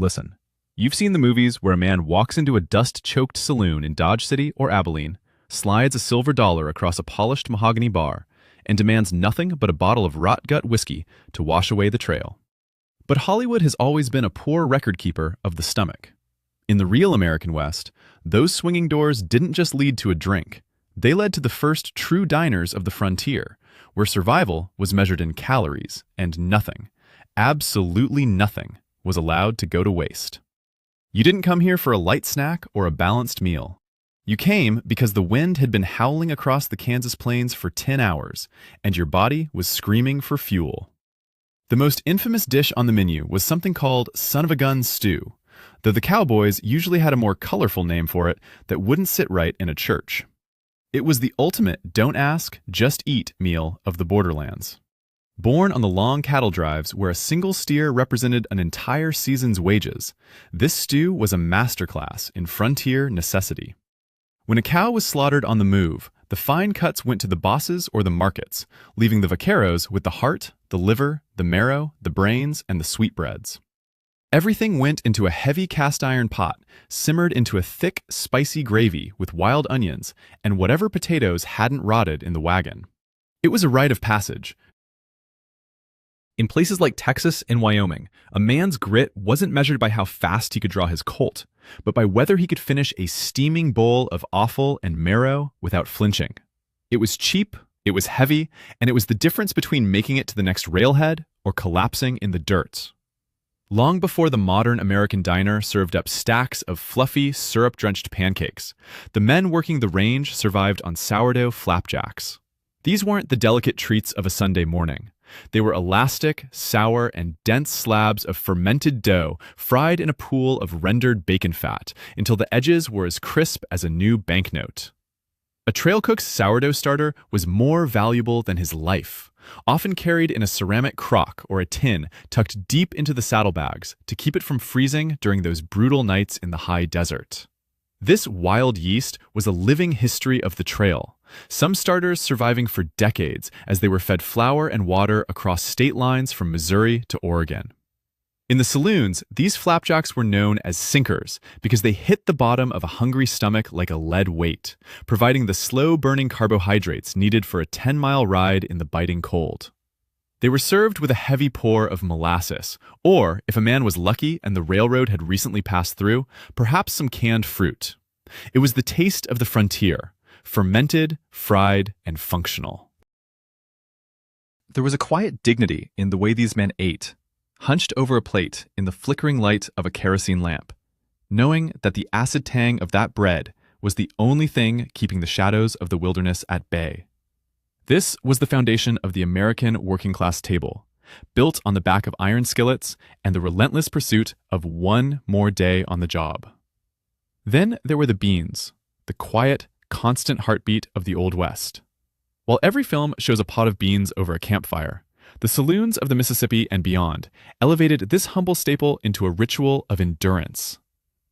Listen, you've seen the movies where a man walks into a dust-choked saloon in Dodge City or Abilene, slides a silver dollar across a polished mahogany bar, and demands nothing but a bottle of rot-gut whiskey to wash away the trail. But Hollywood has always been a poor record keeper of the stomach. In the real American West, those swinging doors didn't just lead to a drink. They led to the first true diners of the frontier, where survival was measured in calories and nothing, absolutely nothing, was allowed to go to waste. You didn't come here for a light snack or a balanced meal. You came because the wind had been howling across the Kansas plains for 10 hours, and your body was screaming for fuel. The most infamous dish on the menu was something called son-of-a-gun stew, though the Cowboys usually had a more colorful name for it that wouldn't sit right in a church. It was the ultimate don't ask, just eat meal of the borderlands. Born on the long cattle drives where a single steer represented an entire season's wages, this stew was a masterclass in frontier necessity. When a cow was slaughtered on the move, the fine cuts went to the bosses or the markets, leaving the vaqueros with the heart, the liver, the marrow, the brains, and the sweetbreads. Everything went into a heavy cast-iron pot, simmered into a thick, spicy gravy with wild onions and whatever potatoes hadn't rotted in the wagon. It was a rite of passage. In places like Texas and Wyoming, a man's grit wasn't measured by how fast he could draw his colt, but by whether he could finish a steaming bowl of offal and marrow without flinching. It was cheap, it was heavy, and it was the difference between making it to the next railhead or collapsing in the dirt. Long before the modern American diner served up stacks of fluffy, syrup-drenched pancakes, the men working the range survived on sourdough flapjacks. These weren't the delicate treats of a Sunday morning. They were elastic, sour, and dense slabs of fermented dough fried in a pool of rendered bacon fat until the edges were as crisp as a new banknote. A trail cook's sourdough starter was more valuable than his life, often carried in a ceramic crock or a tin tucked deep into the saddlebags to keep it from freezing during those brutal nights in the high desert. This wild yeast was a living history of the trail, some starters surviving for decades as they were fed flour and water across state lines from Missouri to Oregon. In the saloons, these flapjacks were known as sinkers because they hit the bottom of a hungry stomach like a lead weight, providing the slow-burning carbohydrates needed for a 10-mile ride in the biting cold. They were served with a heavy pour of molasses, or, if a man was lucky and the railroad had recently passed through, perhaps some canned fruit. It was the taste of the frontier, fermented, fried, and functional. There was a quiet dignity in the way these men ate, hunched over a plate in the flickering light of a kerosene lamp, knowing that the acid tang of that bread was the only thing keeping the shadows of the wilderness at bay. This was the foundation of the American working-class table, built on the back of iron skillets and the relentless pursuit of one more day on the job. Then there were the beans, the quiet, constant heartbeat of the Old West. While every film shows a pot of beans over a campfire, the saloons of the Mississippi and beyond elevated this humble staple into a ritual of endurance.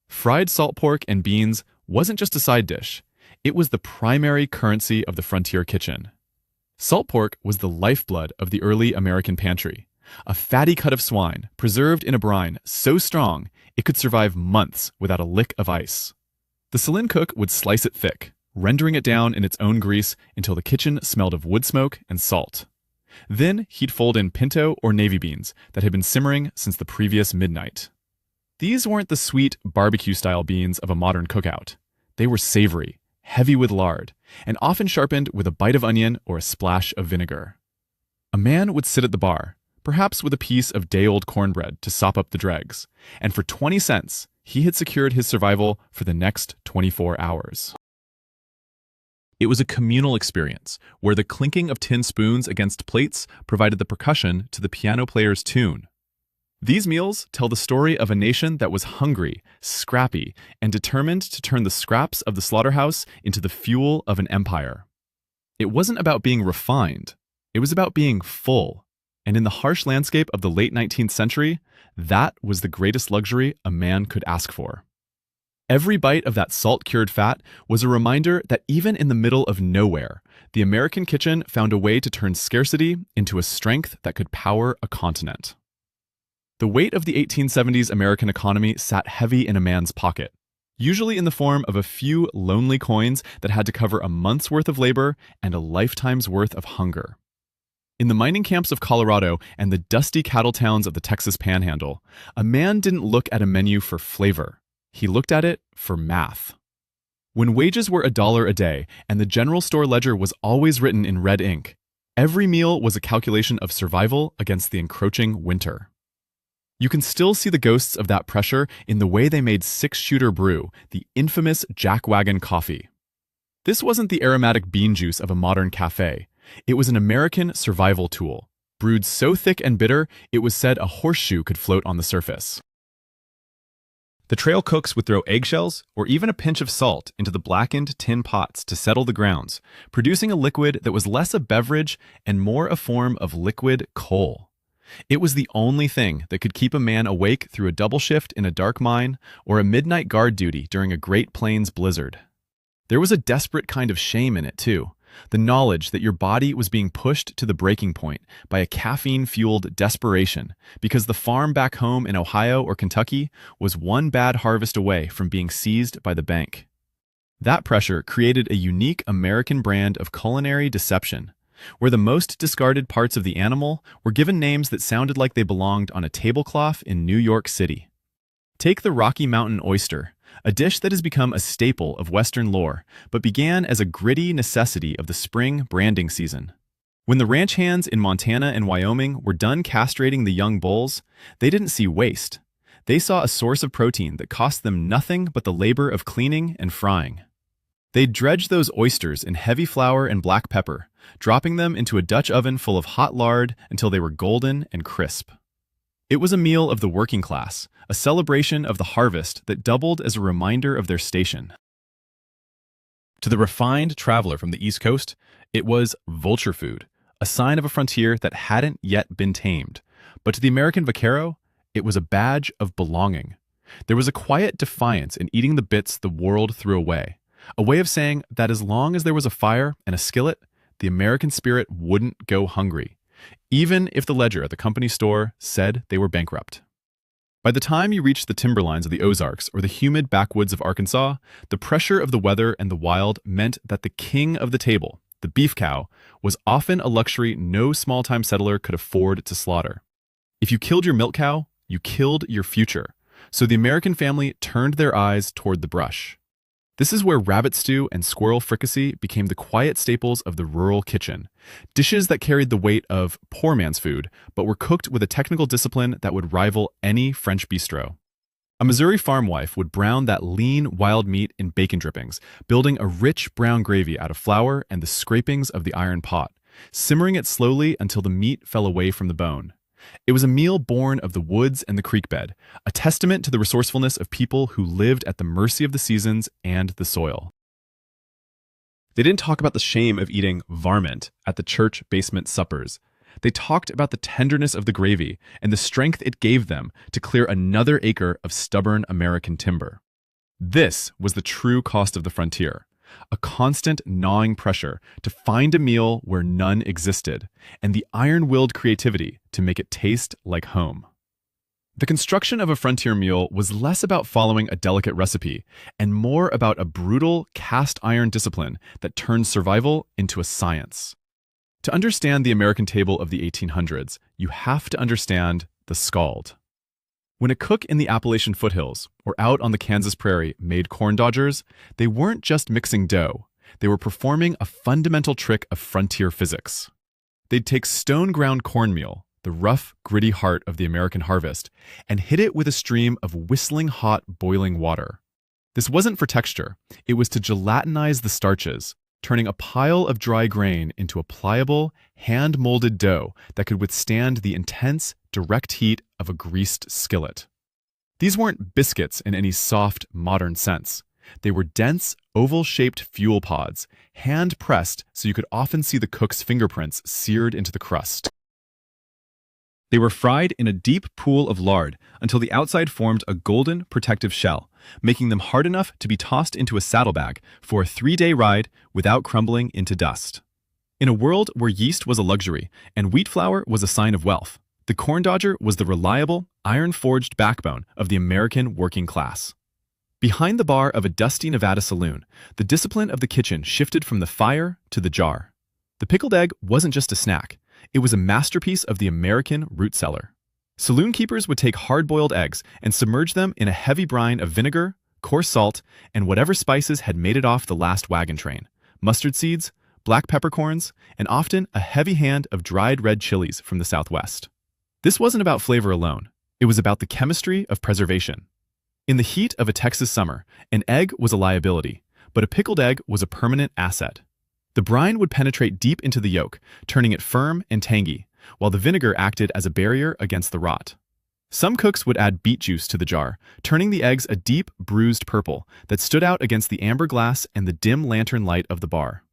Fried salt pork and beans wasn't just a side dish, it was the primary currency of the frontier kitchen. Salt pork was the lifeblood of the early American pantry, a fatty cut of swine preserved in a brine so strong it could survive months without a lick of ice. The saloon cook would slice it thick, rendering it down in its own grease until the kitchen smelled of wood smoke and salt. Then he'd fold in pinto or navy beans that had been simmering since the previous midnight. These weren't the sweet barbecue-style beans of a modern cookout. They were savory, heavy with lard, and often sharpened with a bite of onion or a splash of vinegar. A man would sit at the bar, perhaps with a piece of day-old cornbread to sop up the dregs, and for 20 cents, he had secured his survival for the next 24 hours. It was a communal experience, where the clinking of tin spoons against plates provided the percussion to the piano player's tune. These meals tell the story of a nation that was hungry, scrappy, and determined to turn the scraps of the slaughterhouse into the fuel of an empire. It wasn't about being refined, it was about being full. And in the harsh landscape of the late 19th century, that was the greatest luxury a man could ask for. Every bite of that salt-cured fat was a reminder that even in the middle of nowhere, the American kitchen found a way to turn scarcity into a strength that could power a continent. The weight of the 1870s American economy sat heavy in a man's pocket, usually in the form of a few lonely coins that had to cover a month's worth of labor and a lifetime's worth of hunger. In the mining camps of Colorado and the dusty cattle towns of the Texas Panhandle, a man didn't look at a menu for flavor. He looked at it for math. When wages were $1 a day and the general store ledger was always written in red ink, every meal was a calculation of survival against the encroaching winter. You can still see the ghosts of that pressure in the way they made six-shooter brew, the infamous jackwagon coffee. This wasn't the aromatic bean juice of a modern cafe. It was an American survival tool, brewed so thick and bitter it was said a horseshoe could float on the surface. The trail cooks would throw eggshells or even a pinch of salt into the blackened tin pots to settle the grounds, producing a liquid that was less a beverage and more a form of liquid coal. It was the only thing that could keep a man awake through a double shift in a dark mine or a midnight guard duty during a Great Plains blizzard. There was a desperate kind of shame in it, too. The knowledge that your body was being pushed to the breaking point by a caffeine-fueled desperation because the farm back home in Ohio or Kentucky was one bad harvest away from being seized by the bank. That pressure created a unique American brand of culinary deception, where the most discarded parts of the animal were given names that sounded like they belonged on a tablecloth in New York City. Take the Rocky Mountain oyster, a dish that has become a staple of Western lore, but began as a gritty necessity of the spring branding season. When the ranch hands in Montana and Wyoming were done castrating the young bulls, they didn't see waste. They saw a source of protein that cost them nothing but the labor of cleaning and frying. They'd dredge those oysters in heavy flour and black pepper, dropping them into a Dutch oven full of hot lard until they were golden and crisp. It was a meal of the working class, a celebration of the harvest that doubled as a reminder of their station. To the refined traveler from the East Coast, it was vulture food, a sign of a frontier that hadn't yet been tamed. But to the American vaquero, it was a badge of belonging. There was a quiet defiance in eating the bits the world threw away, a way of saying that as long as there was a fire and a skillet, the American spirit wouldn't go hungry, even if the ledger at the company store said they were bankrupt. By the time you reached the timberlines of the Ozarks or the humid backwoods of Arkansas, the pressure of the weather and the wild meant that the king of the table, the beef cow, was often a luxury no small-time settler could afford to slaughter. If you killed your milk cow, you killed your future, so the American family turned their eyes toward the brush. This is where rabbit stew and squirrel fricassee became the quiet staples of the rural kitchen, dishes that carried the weight of poor man's food, but were cooked with a technical discipline that would rival any French bistro. A Missouri farm wife would brown that lean wild meat in bacon drippings, building a rich brown gravy out of flour and the scrapings of the iron pot, simmering it slowly until the meat fell away from the bone. It was a meal born of the woods and the creek bed, a testament to the resourcefulness of people who lived at the mercy of the seasons and the soil. They didn't talk about the shame of eating varmint at the church basement suppers. They talked about the tenderness of the gravy and the strength it gave them to clear another acre of stubborn American timber. This was the true cost of the frontier. A constant gnawing pressure to find a meal where none existed, and the iron-willed creativity to make it taste like home. The construction of a frontier meal was less about following a delicate recipe and more about a brutal cast-iron discipline that turned survival into a science. To understand the American table of the 1800s, you have to understand the scald. When a cook in the Appalachian foothills or out on the Kansas prairie made corn dodgers, they weren't just mixing dough. They were performing a fundamental trick of frontier physics. They'd take stone-ground cornmeal, the rough, gritty heart of the American harvest, and hit it with a stream of whistling hot, boiling water. This wasn't for texture. It was to gelatinize the starches, turning a pile of dry grain into a pliable, hand-molded dough that could withstand the intense, direct heat of a greased skillet. These weren't biscuits in any soft, modern sense. They were dense, oval-shaped fuel pods, hand-pressed so you could often see the cook's fingerprints seared into the crust. They were fried in a deep pool of lard until the outside formed a golden, protective shell, making them hard enough to be tossed into a saddlebag for a 3-day ride without crumbling into dust. In a world where yeast was a luxury and wheat flour was a sign of wealth, The corn dodger was the reliable, iron-forged backbone of the American working class. Behind the bar of a dusty Nevada saloon, the discipline of the kitchen shifted from the fire to the jar. The pickled egg wasn't just a snack. It was a masterpiece of the American root cellar. Saloon keepers would take hard-boiled eggs and submerge them in a heavy brine of vinegar, coarse salt, and whatever spices had made it off the last wagon train: mustard seeds, black peppercorns, and often a heavy hand of dried red chilies from the Southwest. This wasn't about flavor alone. It was about the chemistry of preservation. In the heat of a Texas summer, an egg was a liability, but a pickled egg was a permanent asset. The brine would penetrate deep into the yolk, turning it firm and tangy, while the vinegar acted as a barrier against the rot. Some cooks would add beet juice to the jar, turning the eggs a deep, bruised purple that stood out against the amber glass and the dim lantern light of the bar.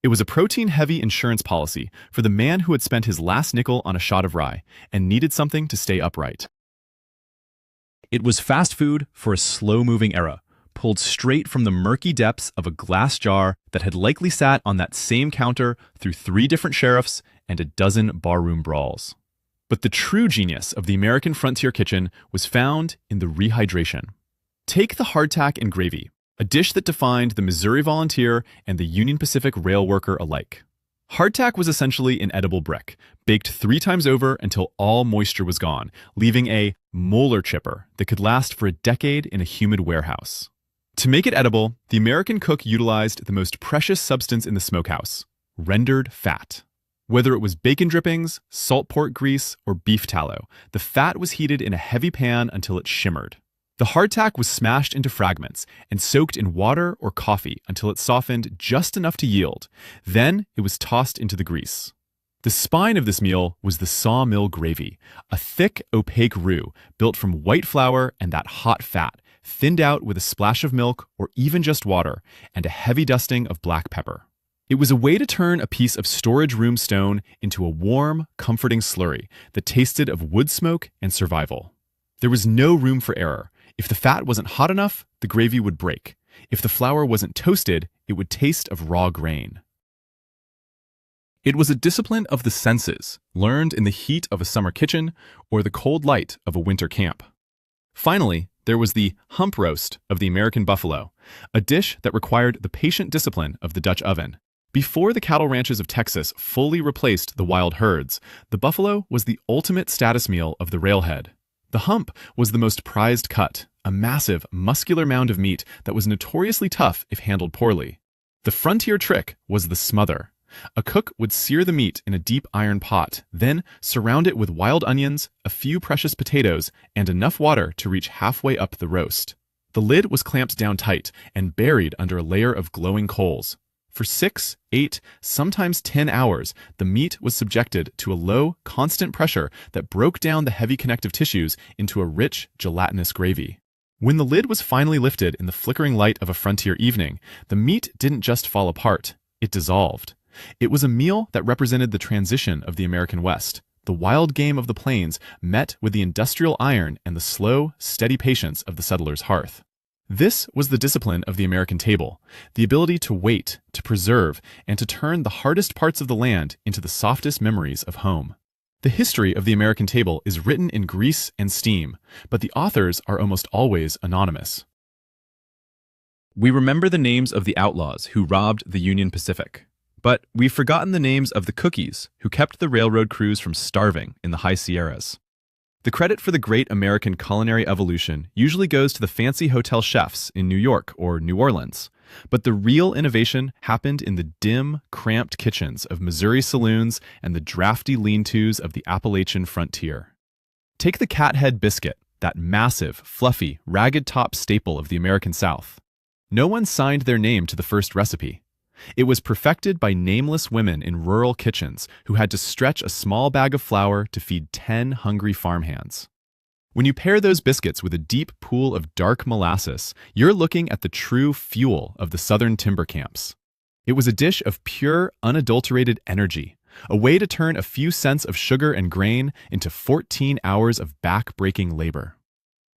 It was a protein-heavy insurance policy for the man who had spent his last nickel on a shot of rye and needed something to stay upright. It was fast food for a slow-moving era, pulled straight from the murky depths of a glass jar that had likely sat on that same counter through 3 different sheriffs and a dozen barroom brawls. But the true genius of the American frontier kitchen was found in the rehydration. Take the hardtack and gravy, a dish that defined the Missouri volunteer and the Union Pacific rail worker alike. Hardtack was essentially an edible brick, baked 3 times over until all moisture was gone, leaving a molar chipper that could last for a decade in a humid warehouse. To make it edible, the American cook utilized the most precious substance in the smokehouse: rendered fat. Whether it was bacon drippings, salt pork grease, or beef tallow, the fat was heated in a heavy pan until it shimmered. The hardtack was smashed into fragments and soaked in water or coffee until it softened just enough to yield. Then it was tossed into the grease. The spine of this meal was the sawmill gravy, a thick, opaque roux built from white flour and that hot fat, thinned out with a splash of milk or even just water, and a heavy dusting of black pepper. It was a way to turn a piece of storage room stone into a warm, comforting slurry that tasted of wood smoke and survival. There was no room for error. If the fat wasn't hot enough, the gravy would break. If the flour wasn't toasted, it would taste of raw grain. It was a discipline of the senses, learned in the heat of a summer kitchen or the cold light of a winter camp. Finally, there was the hump roast of the American buffalo, a dish that required the patient discipline of the Dutch oven. Before the cattle ranches of Texas fully replaced the wild herds, the buffalo was the ultimate status meal of the railhead. The hump was the most prized cut, a massive, muscular mound of meat that was notoriously tough if handled poorly. The frontier trick was the smother. A cook would sear the meat in a deep iron pot, then surround it with wild onions, a few precious potatoes, and enough water to reach halfway up the roast. The lid was clamped down tight and buried under a layer of glowing coals. For 6, 8, sometimes 10 hours, the meat was subjected to a low, constant pressure that broke down the heavy connective tissues into a rich, gelatinous gravy. When the lid was finally lifted in the flickering light of a frontier evening, the meat didn't just fall apart, it dissolved. It was a meal that represented the transition of the American West. The wild game of the plains met with the industrial iron and the slow, steady patience of the settler's hearth. This was the discipline of the American table, the ability to wait, to preserve, and to turn the hardest parts of the land into the softest memories of home. The history of the American table is written in grease and steam, but the authors are almost always anonymous. We remember the names of the outlaws who robbed the Union Pacific, but we've forgotten the names of the cookies who kept the railroad crews from starving in the high Sierras. The credit for the great American culinary evolution usually goes to the fancy hotel chefs in New York or New Orleans, but the real innovation happened in the dim, cramped kitchens of Missouri saloons and the drafty lean-tos of the Appalachian frontier. Take the cathead biscuit, that massive, fluffy, ragged-top staple of the American South. No one signed their name to the first recipe. It was perfected by nameless women in rural kitchens who had to stretch a small bag of flour to feed 10 hungry farmhands. When you pair those biscuits with a deep pool of dark molasses, you're looking at the true fuel of the southern timber camps. It was a dish of pure, unadulterated energy, a way to turn a few cents of sugar and grain into 14 hours of back-breaking labor.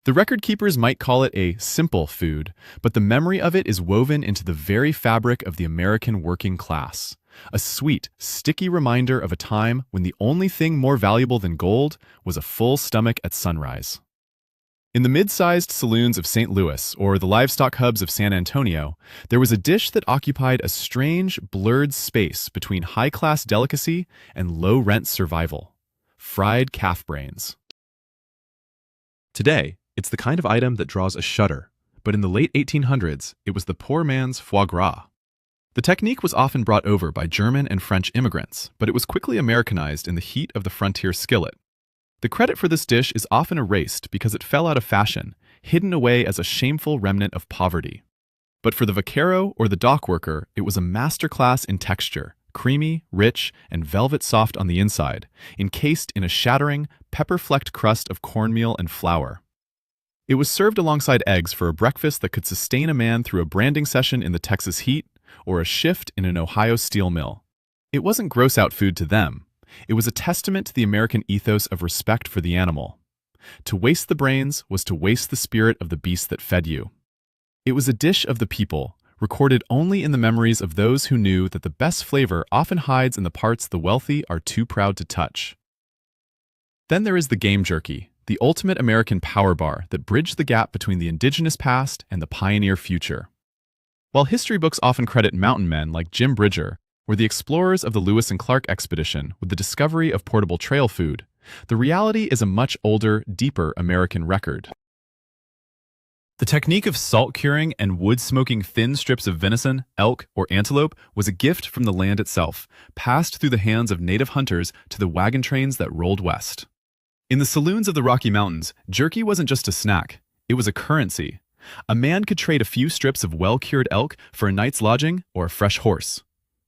The record keepers might call it a simple food, but the memory of it is woven into the very fabric of the American working class. a sweet, sticky reminder of a time when the only thing more valuable than gold was a full stomach at sunrise. In the mid-sized saloons of St. Louis or the livestock hubs of San Antonio, there was a dish that occupied a strange, blurred space between high-class delicacy and low-rent survival: fried calf brains. Today, it's the kind of item that draws a shudder, but in the late 1800s, it was the poor man's foie gras. The technique was often brought over by German and French immigrants, but it was quickly Americanized in the heat of the frontier skillet. The credit for this dish is often erased because it fell out of fashion, hidden away as a shameful remnant of poverty. But for the vaquero or the dock worker, it was a masterclass in texture, creamy, rich, and velvet soft on the inside, encased in a shattering, pepper-flecked crust of cornmeal and flour. It was served alongside eggs for a breakfast that could sustain a man through a branding session in the Texas heat or a shift in an Ohio steel mill. It wasn't gross-out food to them. It was a testament to the American ethos of respect for the animal. To waste the brains was to waste the spirit of the beast that fed you. It was a dish of the people, recorded only in the memories of those who knew that the best flavor often hides in the parts the wealthy are too proud to touch. Then there is the game jerky, the ultimate American power bar that bridged the gap between the indigenous past and the pioneer future. While history books often credit mountain men like Jim Bridger or the explorers of the Lewis and Clark expedition with the discovery of portable trail food, the reality is a much older, deeper American record. The technique of salt curing and wood smoking thin strips of venison, elk, or antelope was a gift from the land itself, passed through the hands of native hunters to the wagon trains that rolled west. In the saloons of the Rocky Mountains, jerky wasn't just a snack, it was a currency. A man could trade a few strips of well-cured elk for a night's lodging or a fresh horse.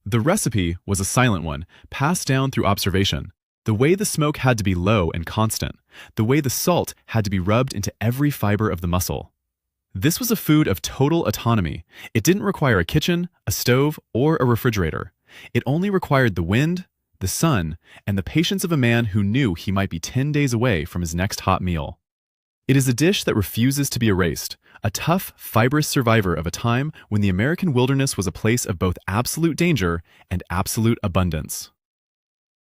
The recipe was a silent one, passed down through observation. The way the smoke had to be low and constant, the way the salt had to be rubbed into every fiber of the muscle. This was a food of total autonomy. It didn't require a kitchen, a stove, or a refrigerator. It only required the wind, the sun, and the patience of a man who knew he might be 10 days away from his next hot meal. It is a dish that refuses to be erased, a tough, fibrous survivor of a time when the American wilderness was a place of both absolute danger and absolute abundance.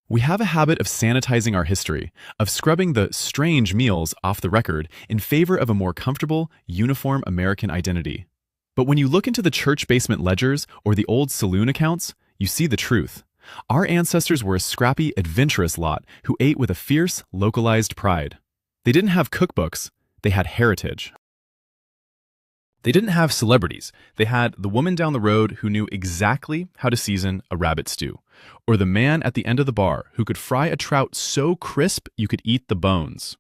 We have a habit of sanitizing our history, of scrubbing the strange meals off the record in favor of a more comfortable, uniform American identity. But when you look into the church basement ledgers or the old saloon accounts, you see the truth. Our ancestors were a scrappy, adventurous lot who ate with a fierce, localized pride. They didn't have cookbooks, they had heritage. They didn't have celebrities. They had the woman down the road who knew exactly how to season a rabbit stew, or the man at the end of the bar who could fry a trout so crisp you could eat the bones.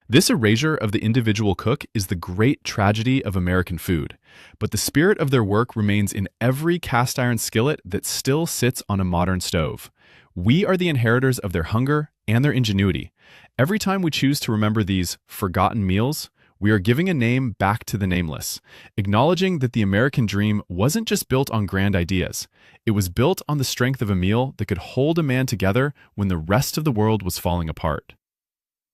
This erasure of the individual cook is the great tragedy of American food, but the spirit of their work remains in every cast iron skillet that still sits on a modern stove. We are the inheritors of their hunger and their ingenuity. Every time we choose to remember these forgotten meals, we are giving a name back to the nameless, acknowledging that the American dream wasn't just built on grand ideas. It was built on the strength of a meal that could hold a man together when the rest of the world was falling apart.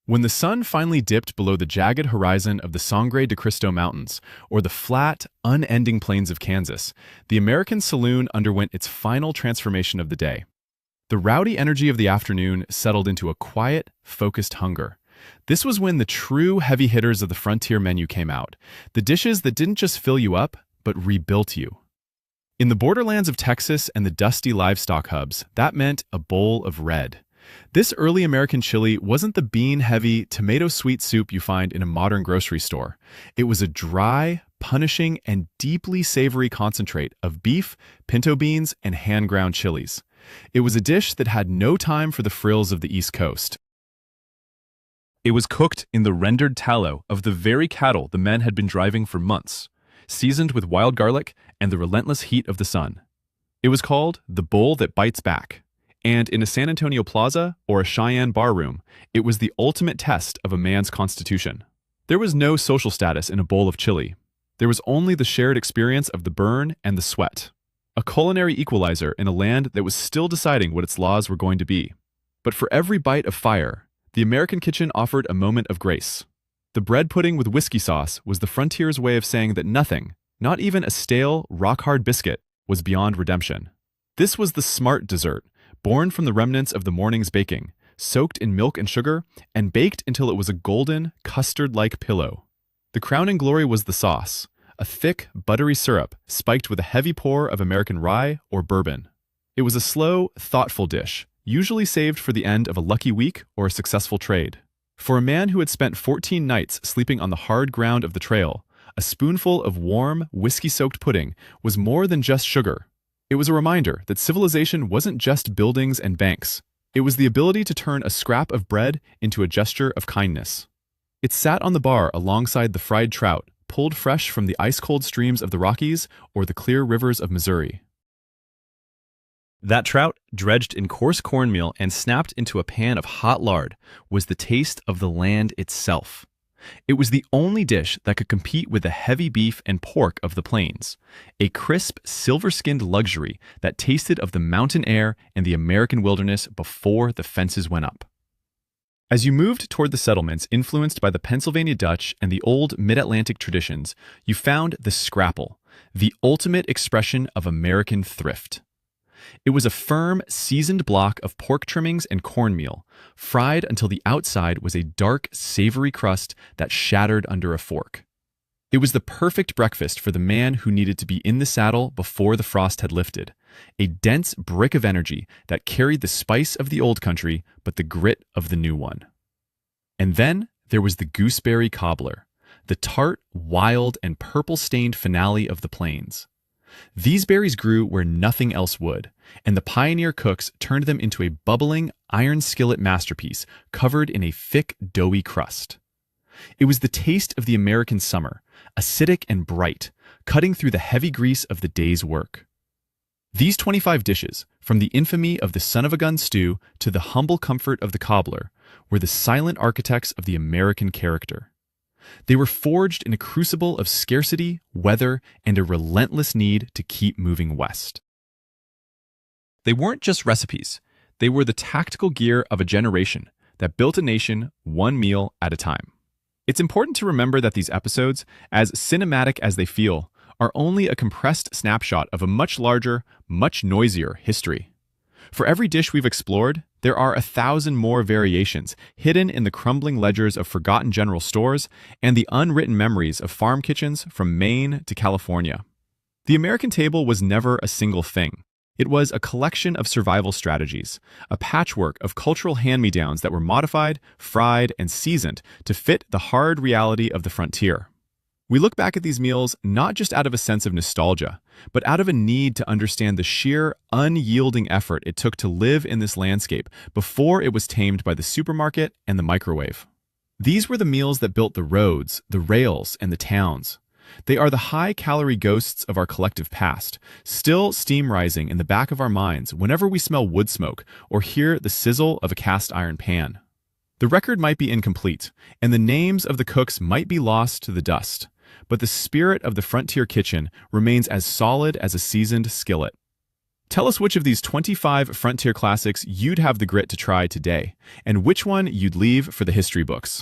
When the sun finally dipped below the jagged horizon of the Sangre de Cristo Mountains, or the flat, unending plains of Kansas, the American saloon underwent its final transformation of the day. The rowdy energy of the afternoon settled into a quiet, focused hunger. This was when the true heavy hitters of the frontier menu came out, the dishes that didn't just fill you up, but rebuilt you. In the borderlands of Texas and the dusty livestock hubs, that meant a bowl of red. This early American chili wasn't the bean-heavy, tomato-sweet soup you find in a modern grocery store. It was a dry, punishing, and deeply savory concentrate of beef, pinto beans, and hand-ground chilies. It was a dish that had no time for the frills of the East Coast. It was cooked in the rendered tallow of the very cattle the men had been driving for months, seasoned with wild garlic and the relentless heat of the sun. It was called the bull that bites back, and in a San Antonio plaza or a Cheyenne barroom, it was the ultimate test of a man's constitution. There was no social status in a bowl of chili. There was only the shared experience of the burn and the sweat, a culinary equalizer in a land that was still deciding what its laws were going to be. But for every bite of fire, the American kitchen offered a moment of grace. The bread pudding with whiskey sauce was the frontier's way of saying that nothing, not even a stale, rock-hard biscuit, was beyond redemption. This was the smart dessert, born from the remnants of the morning's baking, soaked in milk and sugar, and baked until it was a golden, custard-like pillow. The crowning glory was the sauce, a thick, buttery syrup spiked with a heavy pour of American rye or bourbon. It was a slow, thoughtful dish, usually saved for the end of a lucky week or a successful trade. For a man who had spent 14 nights sleeping on the hard ground of the trail, a spoonful of warm, whiskey-soaked pudding was more than just sugar. It was a reminder that civilization wasn't just buildings and banks. It was the ability to turn a scrap of bread into a gesture of kindness. It sat on the bar alongside the fried trout, pulled fresh from the ice-cold streams of the Rockies or the clear rivers of Missouri. That trout, dredged in coarse cornmeal and snapped into a pan of hot lard, was the taste of the land itself. It was the only dish that could compete with the heavy beef and pork of the plains, a crisp, silver-skinned luxury that tasted of the mountain air and the American wilderness before the fences went up. As you moved toward the settlements influenced by the Pennsylvania Dutch and the old mid-Atlantic traditions, you found the scrapple, the ultimate expression of American thrift. It was a firm, seasoned block of pork trimmings and cornmeal, fried until the outside was a dark, savory crust that shattered under a fork. It was the perfect breakfast for the man who needed to be in the saddle before the frost had lifted, a dense brick of energy that carried the spice of the old country but the grit of the new one. And then there was the gooseberry cobbler, the tart, wild, and purple-stained finale of the plains. These berries grew where nothing else would, and the pioneer cooks turned them into a bubbling, iron skillet masterpiece covered in a thick, doughy crust. It was the taste of the American summer, acidic and bright, cutting through the heavy grease of the day's work. These 25 dishes, from the infamy of the son-of-a-gun stew to the humble comfort of the cobbler, were the silent architects of the American character. They were forged in a crucible of scarcity, weather, and a relentless need to keep moving west. They weren't just recipes. They were the tactical gear of a generation that built a nation one meal at a time. It's important to remember that these episodes, as cinematic as they feel, are only a compressed snapshot of a much larger, much noisier history. For every dish we've explored, there are 1,000 more variations hidden in the crumbling ledgers of forgotten general stores and the unwritten memories of farm kitchens from Maine to California. The American table was never a single thing. It was a collection of survival strategies, a patchwork of cultural hand-me-downs that were modified, fried, and seasoned to fit the hard reality of the frontier. We look back at these meals not just out of a sense of nostalgia, but out of a need to understand the sheer, unyielding effort it took to live in this landscape before it was tamed by the supermarket and the microwave. These were the meals that built the roads, the rails, and the towns. They are the high-calorie ghosts of our collective past, still steam-rising in the back of our minds whenever we smell wood smoke or hear the sizzle of a cast-iron pan. The record might be incomplete, and the names of the cooks might be lost to the dust, but the spirit of the frontier kitchen remains as solid as a seasoned skillet. Tell us which of these 25 frontier classics you'd have the grit to try today, and which one you'd leave for the history books.